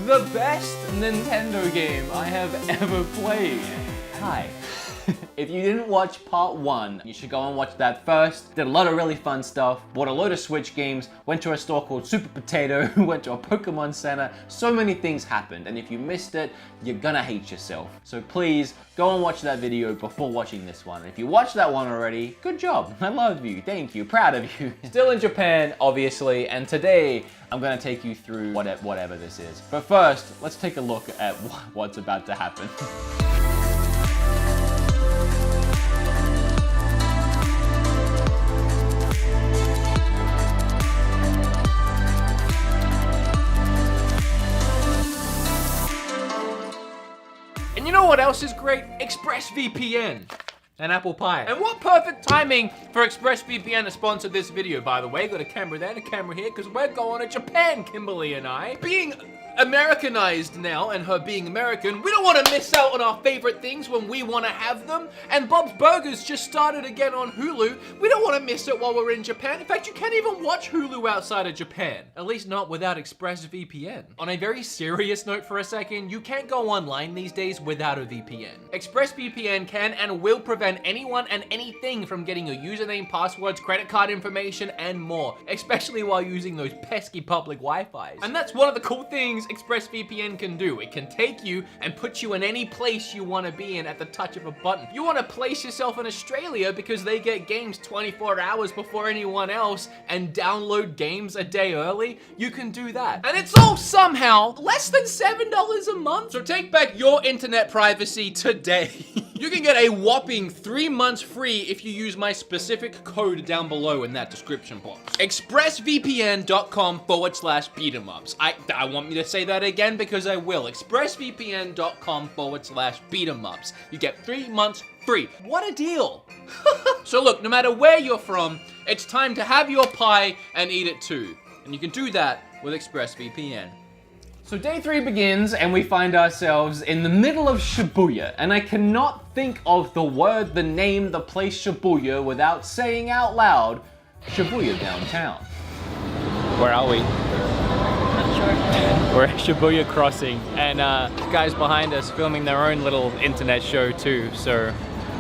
the best Nintendo game I have ever played. Hi. If you didn't watch part 1, you should go and watch that first. Did a lot of really fun stuff, bought a load of Switch games, went to a store called Super Potato, went to a Pokemon Center. So many things happened, and if you missed it, you're gonna hate yourself. So please, go and watch that video before watching this one. If you watched that one already, good job. I love you, thank you, proud of you. Still in Japan, obviously, and today, I'm gonna take you through whatever this is. But first, let's take a look at what's about to happen. And you know what else is great? ExpressVPN and Apple Pie. And what perfect timing for ExpressVPN to sponsor this video, by the way. Got a camera there and a camera here, because we're going to Japan, Kimberly and I. Being Americanized now, and her being American, we don't want to miss out on our favorite things when we want to have them. And Bob's Burgers just started again on Hulu. We don't want to miss it while we're in Japan. In fact, you can't even watch Hulu outside of Japan. At least not without ExpressVPN. On a very serious note for a second, you can't go online these days without a VPN. ExpressVPN can and will prevent anyone and anything from getting your username, passwords, credit card information, and more, especially while using those pesky public Wi-Fis. And that's one of the cool things ExpressVPN can do. It can take you and put you in any place you want to be in at the touch of a button. You want to place yourself in Australia because they get games 24 hours before anyone else and download games a day early? You can do that. And it's all somehow less than $7 a month. So take back your internet privacy today. You can get a whopping 3 months free if you use my specific code down below in that description box. ExpressVPN.com/beatemups. I want me to say that again because I will. ExpressVPN.com/beatemups. You get 3 months free. What a deal. So look, no matter where you're from, it's time to have your pie and eat it too. And you can do that with ExpressVPN. So day 3 begins and we find ourselves in the middle of Shibuya, and I cannot think of the word, the name, the place Shibuya without saying out loud, Shibuya downtown. Where are we? Not sure. We're at Shibuya Crossing, and guys behind us filming their own little internet show too, so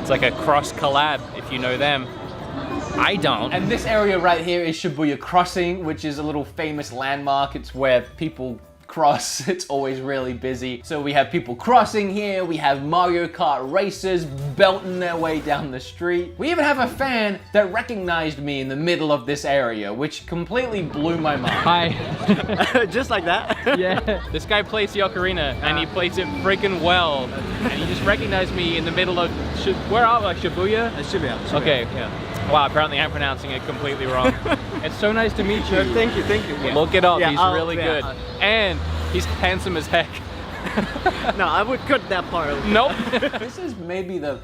it's like a cross collab if you know them. I don't. And this area right here is Shibuya Crossing, which is a little famous landmark. It's where people cross. It's always really busy. So we have people crossing here. We have Mario Kart racers belting their way down the street. We even have a fan that recognized me in the middle of this area, which completely blew my mind. Hi. Just like that? Yeah. This guy plays the ocarina, and he plays it freaking well. And he just recognized me in the middle of, where are we, Shibuya? Shibuya. Okay. Yeah. Wow, apparently I'm pronouncing it completely wrong. It's so nice to meet you. Thank you. Yeah. Look it up, Yeah, he's really yeah. good. And he's handsome as heck. No, I would cut that part. Nope. This is maybe the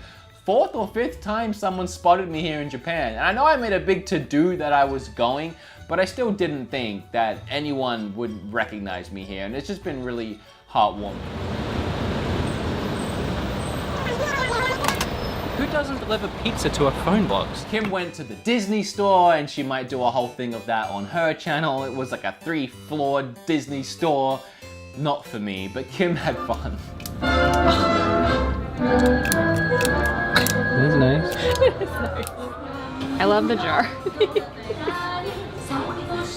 4th or 5th time someone spotted me here in Japan. And I know I made a big to-do that I was going, but I still didn't think that anyone would recognize me here. And it's just been really heartwarming. Who doesn't deliver pizza to a phone box? Kim went to the Disney store and she might do a whole thing of that on her channel. It was like a 3-floor Disney store. Not for me, but Kim had fun. That's nice. I love the jar.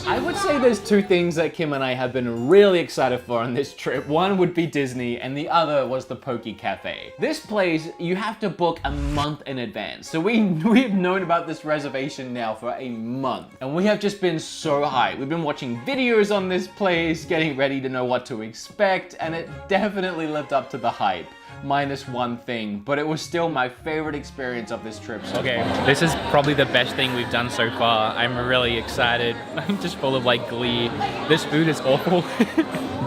I would say there's 2 things that Kim and I have been really excited for on this trip. One would be Disney and the other was the Poke Cafe. This place, you have to book a month in advance. So we've known about this reservation now for a month and we have just been so hyped. We've been watching videos on this place, getting ready to know what to expect, and it definitely lived up to the hype. Minus one thing, but it was still my favorite experience of this trip so Okay, far. this is probably the best thing we've done so far. I'm really excited. I'm just full of like glee. This food is awful,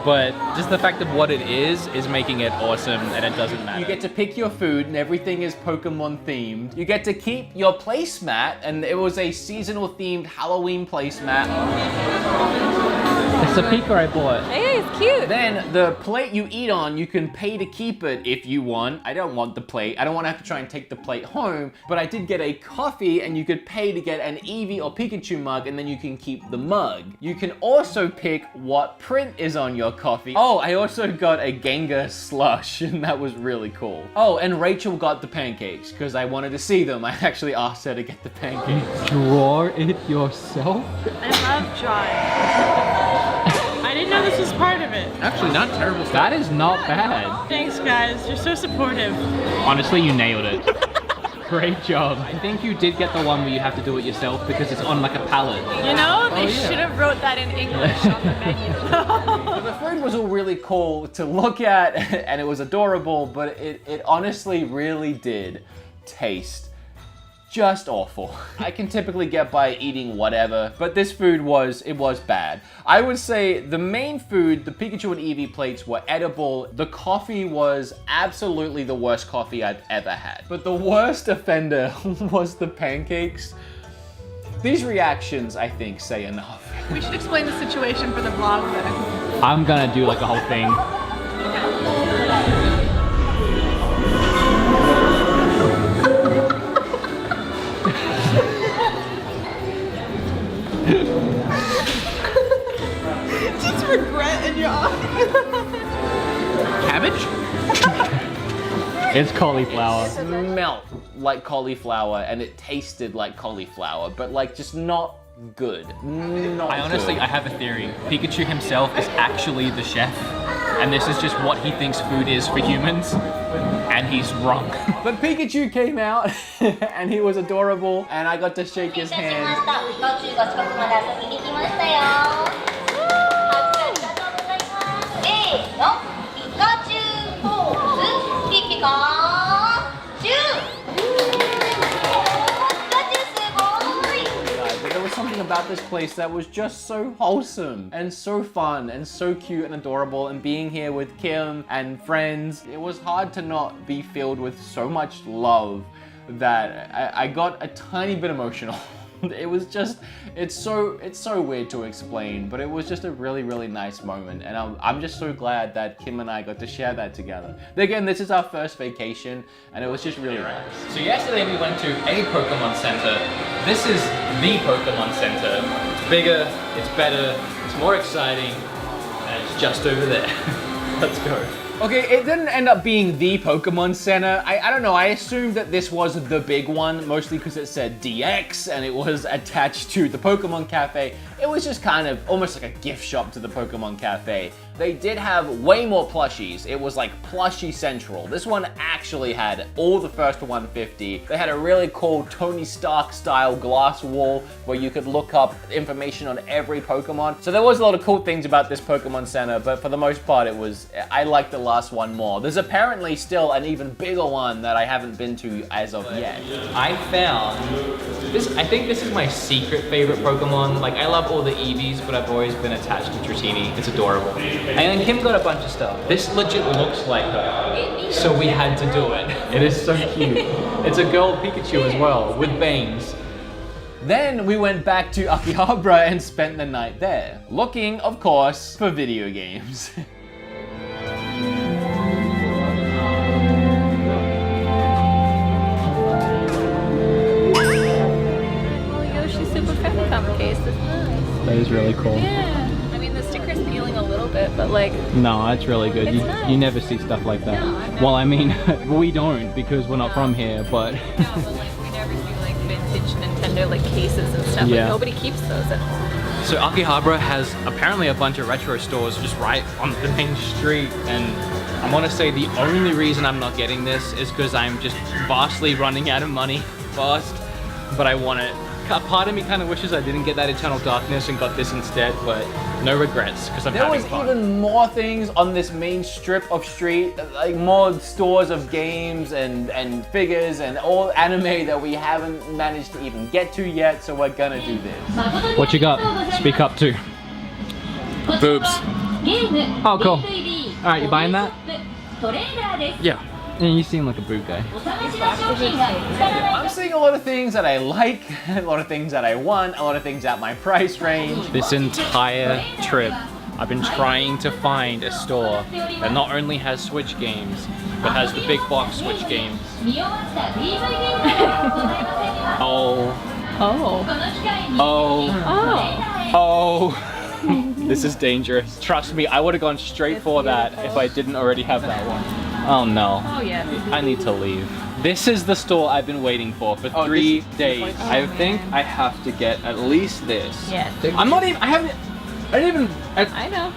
but just the fact of what it is making it awesome, and it doesn't matter. You get to pick your food and everything is Pokemon themed. You get to keep your placemat, and it was a seasonal themed Halloween placemat. It's the Pika I bought. Hey, it's cute. Then the plate you eat on, you can pay to keep it if you want. I don't want the plate. I don't want to have to try and take the plate home, but I did get a coffee and you could pay to get an Eevee or Pikachu mug and then you can keep the mug. You can also pick what print is on your coffee. Oh, I also got a Gengar slush and that was really cool. Oh, and Rachel got the pancakes because I wanted to see them. I actually asked her to get the pancakes. Draw it yourself? I love drawing. I didn't know this was part of it. Actually, not terrible stuff. That is not bad. Thanks, guys. You're so supportive. Honestly, you nailed it. Great job. I think you did get the one where you have to do it yourself because it's on like a pallet. You know, they should have wrote that in English on the menu. The food was all really cool to look at and it was adorable, but it honestly really did taste just awful. I can typically get by eating whatever, but this food was bad. I would say the main food, the Pikachu and Eevee plates were edible. The coffee was absolutely the worst coffee I'd ever had. But the worst offender was the pancakes. These reactions, I think, say enough. We should explain the situation for the vlog then. I'm gonna do like a whole thing. Just regret in your eyes. Cabbage? It's cauliflower. Smelled like cauliflower and it tasted like cauliflower, but like just not good. Not I honestly, good. I have a theory. Pikachu himself is actually the chef, and this is just what he thinks food is for humans, and he's wrong. But Pikachu came out and he was adorable and I got to shake his hand. 宇宙が近くまで遊びに来ましたよ。拍手ありがとうございます。せーの、ピカチュウポーズ、ピピカチュウ。ピカチュウすごい。 But there was something about this place that was just so wholesome and so fun and so cute and adorable, and being here with Kim and friends, it was hard to not be filled with so much love that I got a tiny bit emotional. It was just, it's so weird to explain, but it was just a really nice moment, and I'm just so glad that Kim and I got to share that together. Again, this is our first vacation, and it was just really nice. So yesterday we went to a Pokemon Center. This is the Pokemon Center. It's bigger, it's better, it's more exciting, and it's just over there. Let's go. Okay, it didn't end up being the Pokemon Center. I don't know, I assumed that this was the big one, mostly because it said DX and it was attached to the Pokemon Cafe. It was just kind of almost like a gift shop to the Pokemon Cafe. They did have way more plushies. It was like plushie central. This one actually had all the first 150. They had a really cool Tony Stark style glass wall where you could look up information on every Pokemon. So there was a lot of cool things about this Pokemon Center, but for the most part I liked the last one more. There's apparently still an even bigger one that I haven't been to as of yet. I found this, I think this is my secret favorite Pokemon. Like, I love all the Eevees, but I've always been attached to Dratini. It's adorable. And then Kim got a bunch of stuff. This legit looks like her, so we had to do it. It is so cute. It's a girl Pikachu as well, with bangs. Then we went back to Akihabara and spent the night there, looking, of course, for video games. Yoshi Super Famicom case is nice. That is really cool. Yeah. I mean, the sticker's peeling a little bit, but like... No, it's really good. It's nice. You never see stuff like that. No, I've never- Well, I mean, we don't because we're not from here, but... No, but like, we never see like vintage Nintendo like cases and stuff. Yeah. Like, nobody keeps those at home. So Akihabara has apparently a bunch of retro stores just right on the main street, and I want to say the only reason I'm not getting this is because I'm just vastly running out of money fast, but I want it. A part of me kind of wishes I didn't get that Eternal Darkness and got this instead, but no regrets because I'm There having was fun. even more things on this main strip of street, like more stores of games and figures and all anime that we haven't managed to even get to yet, so we're gonna do this. What you got? Speak up too. Boobs. Oh, cool. Alright, you buying that? Yeah. Yeah, you seem like a boot guy. I'm seeing a lot of things that I like, a lot of things that I want, a lot of things at my price range. This entire trip, I've been trying to find a store that not only has Switch games, but has the big box Switch games. Oh. Oh. Oh. Oh. This is dangerous. Trust me, I would have gone straight for that if I didn't already have that one. Oh no. Oh yeah. I need to leave. This is the store I've been waiting for 3 days. I think I have to get at least this. Yeah. I'm not even, I didn't know.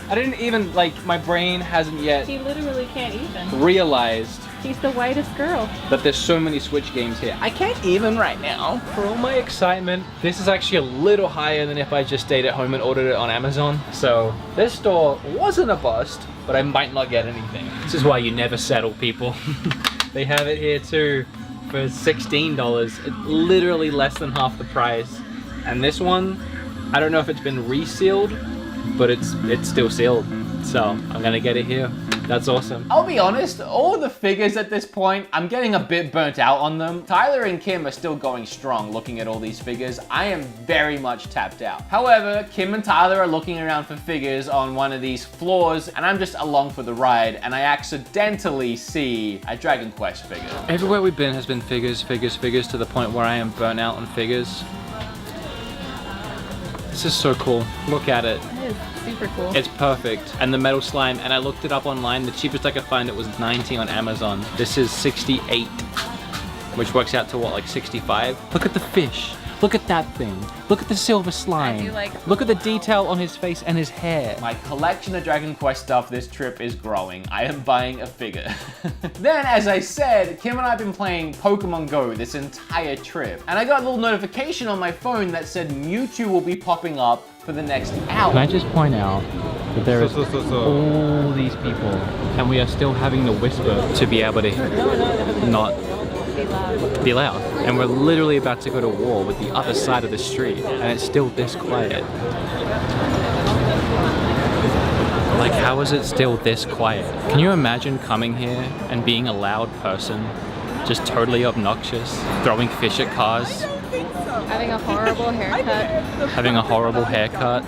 I didn't even, like, my brain hasn't yet He literally can't even. realized He's the whitest girl. that there's so many Switch games here. I can't even right now. For all my excitement, this is actually a little higher than if I just stayed at home and ordered it on Amazon. So this store wasn't a bust, but I might not get anything. This is why you never settle, people. They have it here too for $16. It's literally less than half the price. And this one, I don't know if it's been resealed, but it's still sealed. So I'm gonna get it here. That's awesome. I'll be honest, all the figures at this point, I'm getting a bit burnt out on them. Tyler and Kim are still going strong looking at all these figures. I am very much tapped out. However, Kim and Tyler are looking around for figures on one of these floors, and I'm just along for the ride, and I accidentally see a Dragon Quest figure. Everywhere we've been has been figures, figures, figures, to the point where I am burnt out on figures. This is so cool. Look at it. It is super cool. It's perfect. And the metal slime, and I looked it up online. The cheapest I could find it was 90 on Amazon. This is 68, which works out to what, like 65? Look at the fish. Look at that thing. Look at the silver slime. I do like- Look at the detail on his face and his hair. My collection of Dragon Quest stuff this trip is growing. I am buying a figure. Then, as I said, Kim and I have been playing Pokemon Go this entire trip. And I got a little notification on my phone that said Mewtwo will be popping up for the next hour. Can I just point out that there is all these people, and we are still having the whisper to be able to not be loud. And we're literally about to go to war with the other side of the street, and it's still this quiet. Like, how is it still this quiet? Can you imagine coming here and being a loud person, just totally obnoxious, throwing fish at cars, Having a horrible haircut. having a horrible haircut?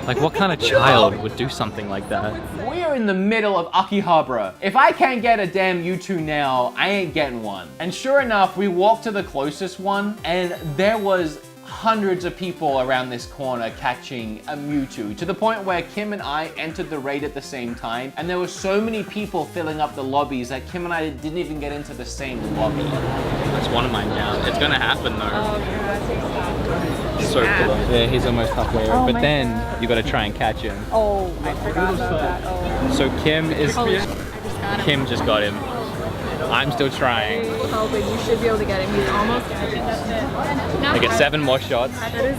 Like, what kind of child would do something like that? We are in the middle of Akihabara. If I can't get a damn Mewtwo now, I ain't getting one. And sure enough, we walked to the closest one, and there was hundreds of people around this corner catching a Mewtwo, to the point where Kim and I entered the raid at the same time, and there were so many people filling up the lobbies that Kim and I didn't even get into the same lobby. That's one of mine now. It's gonna happen though. Oh god. So cool. Yeah, he's almost halfway over. Oh But my then you gotta try and catch him. Oh, I forgot about that. Oh. So Kim is. Oh, I just got him. Kim just got him. I'm still trying. Oh, but you should be able to get him. He's almost catching. That's it. I get 7 more shots. That is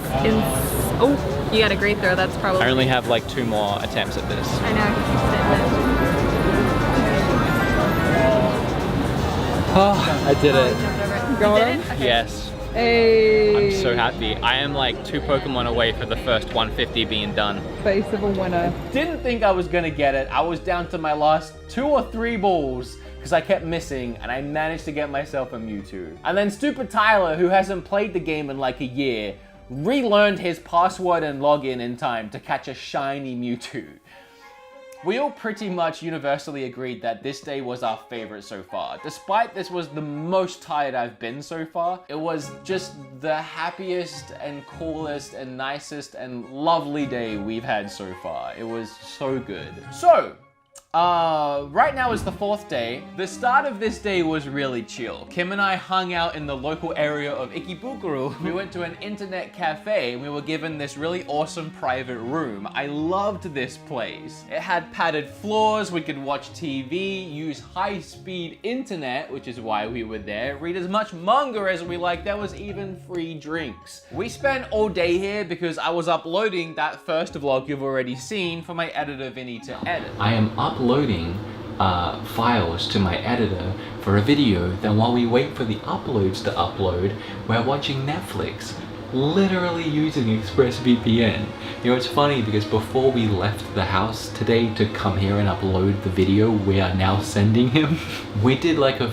oh, you got a great throw. That's probably. I only have like 2 more attempts at this. I know. I can keep Oh, I did it. it. Got him. Okay. Yes. Hey. I'm so happy. I am like 2 Pokemon away for the first 150 being done. Face of a winner. Didn't think I was gonna get it. I was down to my last 2 or 3 balls because I kept missing, and I managed to get myself a Mewtwo. And then stupid Tyler, who hasn't played the game in like a year, relearned his password and login in time to catch a shiny Mewtwo. We all pretty much universally agreed that this day was our favorite so far. Despite this was the most tired I've been so far, it was just the happiest and coolest and nicest and lovely day we've had so far. It was so good. So, right now is the 4th day. The start of this day was really chill. Kim and I hung out in the local area of Ikebukuro. We went to an internet cafe and we were given this really awesome private room. I loved this place. It had padded floors, we could watch TV, use high-speed internet, which is why we were there, read as much manga as we liked. There was even free drinks. We spent all day here because I was uploading that first vlog you've already seen for my editor Vinny to edit. I am uploading files to my editor for a video. Then while we wait for the uploads to upload, we're watching Netflix. literally using ExpressVPN. You know, it's funny because before we left the house today to come here and upload the video we are now sending him, we did like a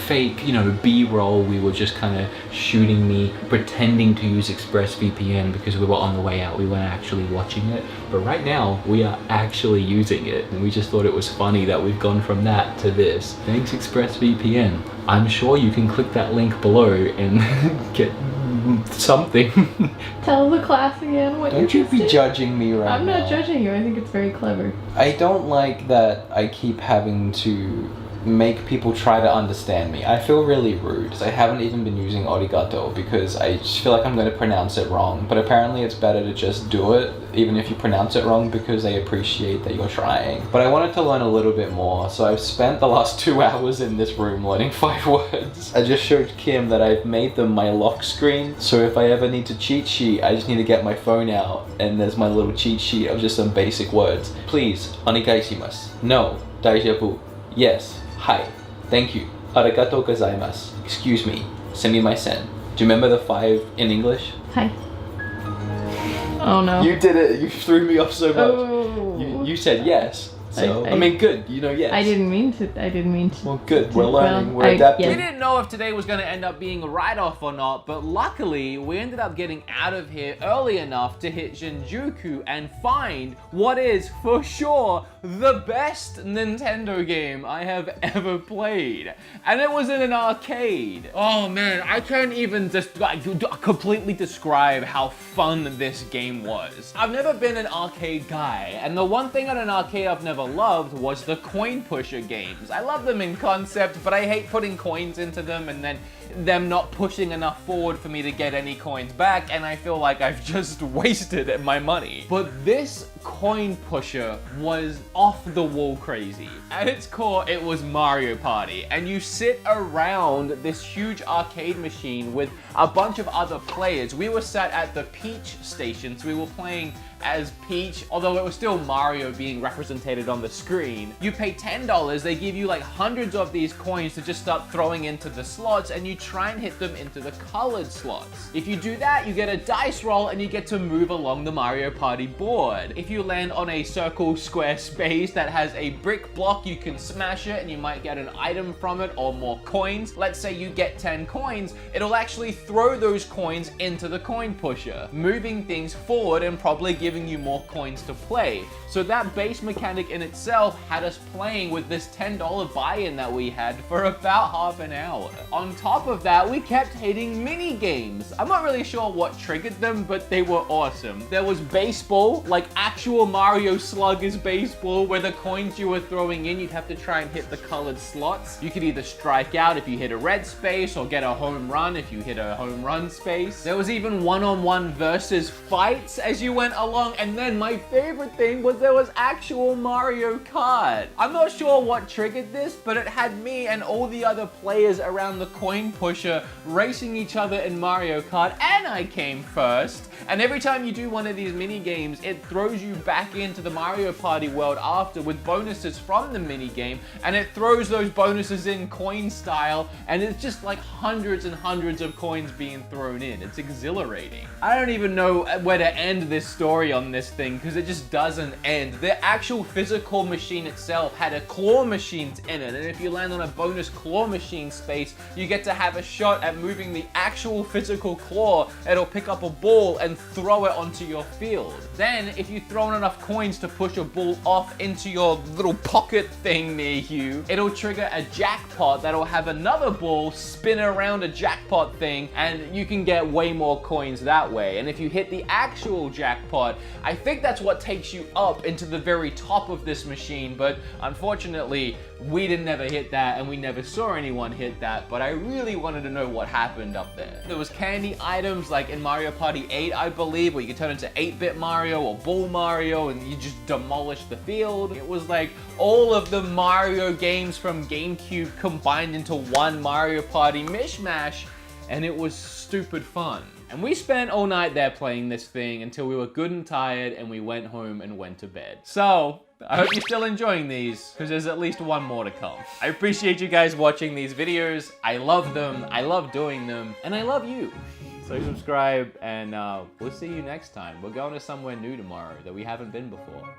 fake, you know, B-roll. We were just kind of shooting me pretending to use ExpressVPN because we were on the way out. We weren't actually watching it. But right now we are actually using it, and we just thought it was funny that we've gone from that to this. Thanks ExpressVPN. I'm sure you can click that link below and get something. Tell the class again what Don't you be judging me right now. I'm not judging you. I think it's very clever. I don't like that I keep having to make people try to understand me. I feel really rude. I haven't even been using arigato because I just feel like I'm going to pronounce it wrong. But apparently it's better to just do it, even if you pronounce it wrong, because they appreciate that you're trying. But I wanted to learn a little bit more, so I've spent the last 2 hours in this room learning 5 words. I just showed Kim that I've made them my lock screen, so if I ever need to cheat sheet, I just need to get my phone out, and there's my little cheat sheet of just some basic words. Please, onegaishimasu. No, daijoubu. Yes. Hi, thank you. Arigatou gozaimasu. Excuse me. Sumimasen. Do you remember the 5 in English? Hi. Oh no. You did it. You threw me off so much. Oh. You said yes. So I mean, good. You know, yes. I didn't mean to. Well, good. We're learning. Well, We're adapting. We didn't know if today was going to end up being a write-off or not, but luckily we ended up getting out of here early enough to hit Shinjuku and find what is, for sure, the best Nintendo game I have ever played. And it was in an arcade. Oh man, I can't even just completely describe how fun this game was. I've never been an arcade guy, and the one thing at an arcade I've never loved was the coin pusher games. I love them in concept, but I hate putting coins into them and then them not pushing enough forward for me to get any coins back, and I feel like I've just wasted my money. But this coin pusher was off the wall crazy. At its core, it was Mario Party, and you sit around this huge arcade machine with a bunch of other players. We were sat at the Peach station, so we were playing as Peach, although it was still Mario being represented on the screen. You pay $10, they give you like hundreds of these coins to just start throwing into the slots, and you try and hit them into the colored slots. If you do that, you get a dice roll and you get to move along the Mario Party board. If you land on a circle, square, space that has a brick block, you can smash it and you might get an item from it or more coins. Let's say you get 10 coins, it'll actually throw those coins into the coin pusher, moving things forward and probably giving you more coins to play. So that base mechanic in itself had us playing with this $10 buy-in that we had for about half an hour. On top of that, we kept hitting mini games. I'm not really sure what triggered them, but they were awesome. There was baseball, like actual Mario Sluggers baseball, where the coins you were throwing in, you'd have to try and hit the colored slots. You could either strike out if you hit a red space or get a home run if you hit a home run space. There was even one-on-one versus fights as you went along, and then my favorite thing was there was actual Mario Kart. I'm not sure what triggered this, but it had me and all the other players around the coin pusher racing each other in Mario Kart, and I came first. And every time you do one of these mini games, it throws you back into the Mario Party world after with bonuses from the mini game, and it throws those bonuses in coin style, and it's just like hundreds and hundreds of coins being thrown in. It's exhilarating. I don't even know where to end this story on this thing because it just doesn't end. The actual physical machine itself had a claw machines in it, and if you land on a bonus claw machine space, you get to have a shot at moving the actual physical claw. It'll pick up a ball and throw it onto your field. Then, if you throw in enough coins to push a ball off into your little pocket thing near you, it'll trigger a jackpot that'll have another ball spin around a jackpot thing, and you can get way more coins that way. And if you hit the actual jackpot, I think that's what takes you up into the very top of this machine, but unfortunately, we didn't ever hit that, and we never saw anyone hit that, but I really wanted to know what happened up there. There was candy items like in Mario Party 8, I believe, where you could turn into 8-bit Mario or Bull Mario and you just demolish the field. It was like all of the Mario games from GameCube combined into one Mario Party mishmash, and it was stupid fun. And we spent all night there playing this thing until we were good and tired, and we went home and went to bed. So, I hope you're still enjoying these, because there's at least one more to come. I appreciate you guys watching these videos. I love them, I love doing them, and I love you. So subscribe, and we'll see you next time. We're going to somewhere new tomorrow that we haven't been before.